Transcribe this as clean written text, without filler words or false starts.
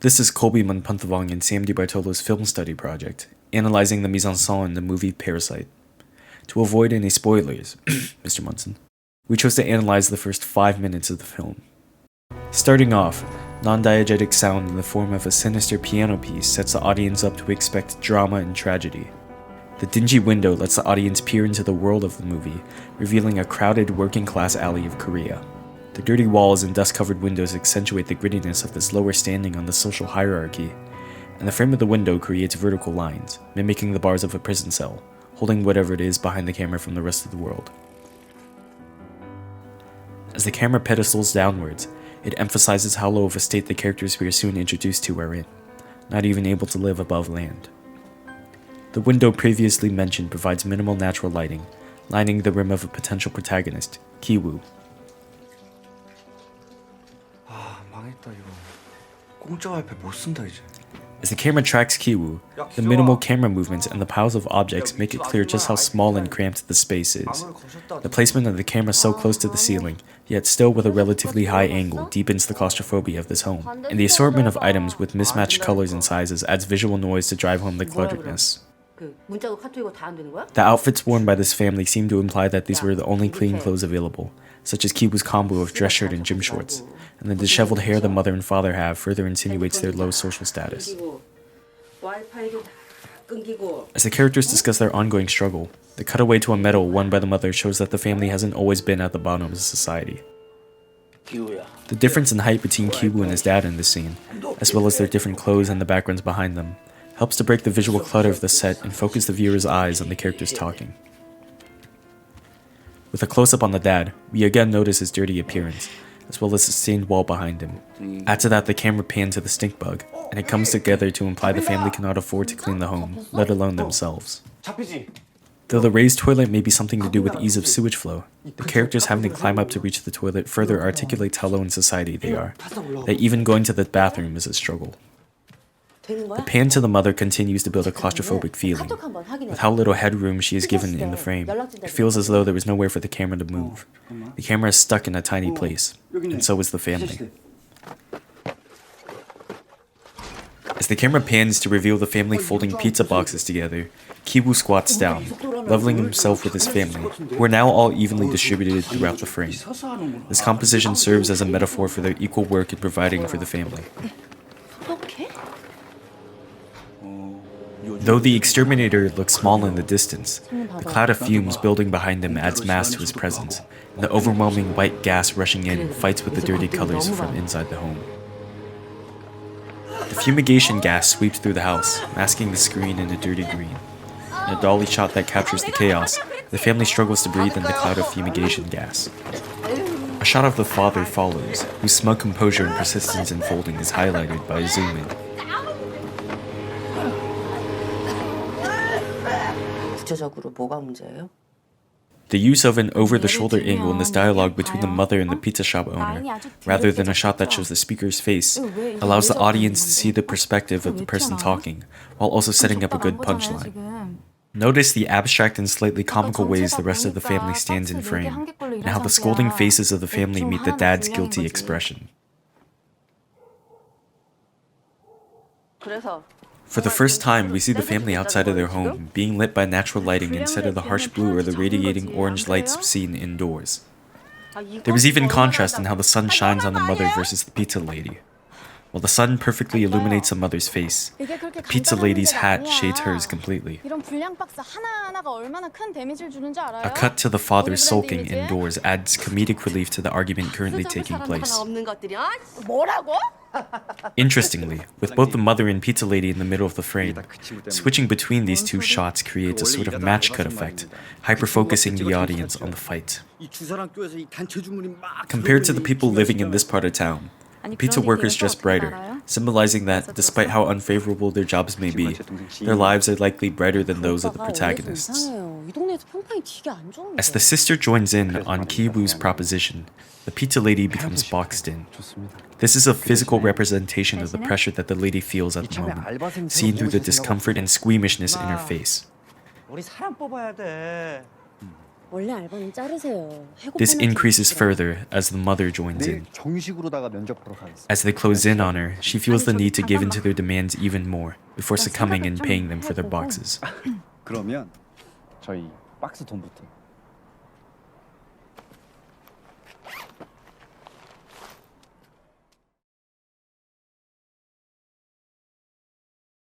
This is Colby Munpunthawong and Sam DiBartolo's film study project, analyzing the mise en scène in the movie Parasite. To avoid any spoilers, Mr. Munson, we chose to analyze the first 5 minutes of the film. Starting off, non-diegetic sound in the form of a sinister piano piece sets the audience up to expect drama and tragedy. The dingy window lets the audience peer into the world of the movie, revealing a crowded working-class alley of Korea. The dirty walls and dust-covered windows accentuate the grittiness of this lower standing on the social hierarchy, and the frame of the window creates vertical lines, mimicking the bars of a prison cell, holding whatever it is behind the camera from the rest of the world. As the camera pedestals downwards, it emphasizes how low of a state the characters we are soon introduced to are in, not even able to live above land. The window previously mentioned provides minimal natural lighting, lining the rim of a potential protagonist, Ki-woo. 망했다 이거. 공짜 와이파이 못 쓴다 이제. As the camera tracks Ki-woo, the minimal camera movements and the piles of objects make it clear just how small and cramped the space is. The placement of the camera so close to the ceiling, yet still with a relatively high angle, deepens the claustrophobia of this home, and the assortment of items with mismatched colors and sizes adds visual noise to drive home the clutteredness. The outfits worn by this family seem to imply that these were the only clean clothes available, such as Ki-woo's combo of dress shirt and gym shorts, and the disheveled hair the mother and father have further insinuates their low social status. As the characters discuss their ongoing struggle, the cutaway to a medal won by the mother shows that the family hasn't always been at the bottom of society. The difference in height between Ki-woo and his dad in this scene, as well as their different clothes and the backgrounds behind them, helps to break the visual clutter of the set and focus the viewer's eyes on the characters talking. With a close-up on the dad, we again notice his dirty appearance, as well as the stained wall behind him. Add to that the camera pan to the stink bug, and it comes together to imply the family cannot afford to clean the home, let alone themselves. Though the raised toilet may be something to do with ease of sewage flow, the characters having to climb up to reach the toilet further articulates how low in society they are, that even going to the bathroom is a struggle. The pan to the mother continues to build a claustrophobic feeling. With how little headroom she is given in the frame, it feels as though there is nowhere for the camera to move. The camera is stuck in a tiny place, and so is the family. As the camera pans to reveal the family folding pizza boxes together, Ki-woo squats down, leveling himself with his family, who are now all evenly distributed throughout the frame. This composition serves as a metaphor for their equal work in providing for the family. Though the exterminator looks small in the distance, the cloud of fumes building behind him adds mass to his presence, and the overwhelming white gas rushing in fights with the dirty colors from inside the home. The fumigation gas sweeps through the house, masking the screen in a dirty green. In a dolly shot that captures the chaos, the family struggles to breathe in the cloud of fumigation gas. A shot of the father follows, whose smug composure and persistence in folding is highlighted by a zoom in. The use of an over-the-shoulder angle in this dialogue between the mother and the pizza shop owner, rather than a shot that shows the speaker's face, allows the audience to see the perspective of the person talking, while also setting up a good punchline. Notice the abstract and slightly comical ways the rest of the family stands in frame, and how the scolding faces of the family meet the dad's guilty expression. For the first time, we see the family outside of their home, being lit by natural lighting instead of the harsh blue or the radiating orange lights seen indoors. There is even contrast in how the sun shines on the mother versus the pizza lady. While the sun perfectly illuminates the mother's face, the pizza lady's hat shades hers completely. A cut to the father sulking indoors adds comedic relief to the argument currently taking place. Interestingly, with both the mother and pizza lady in the middle of the frame, switching between these two shots creates a sort of match cut effect, hyper-focusing the audience on the fight. Compared to the people living in this part of town, pizza workers dress brighter, symbolizing that, despite how unfavorable their jobs may be, their lives are likely brighter than those of the protagonists. As the sister joins in on Ki-woo's proposition, the pizza lady becomes boxed in. This is a physical representation of the pressure that the lady feels at the moment, seen through the discomfort and squeamishness in her face. 원래 알바는 자르세요. This increases further as the mother joins 내일 in. 정식으로다가 면접 보러 가겠습니다. As they close in on her, she feels the need to give in to their demands even more before succumbing and paying them for their boxes. 그러면 저희 박스 돈부터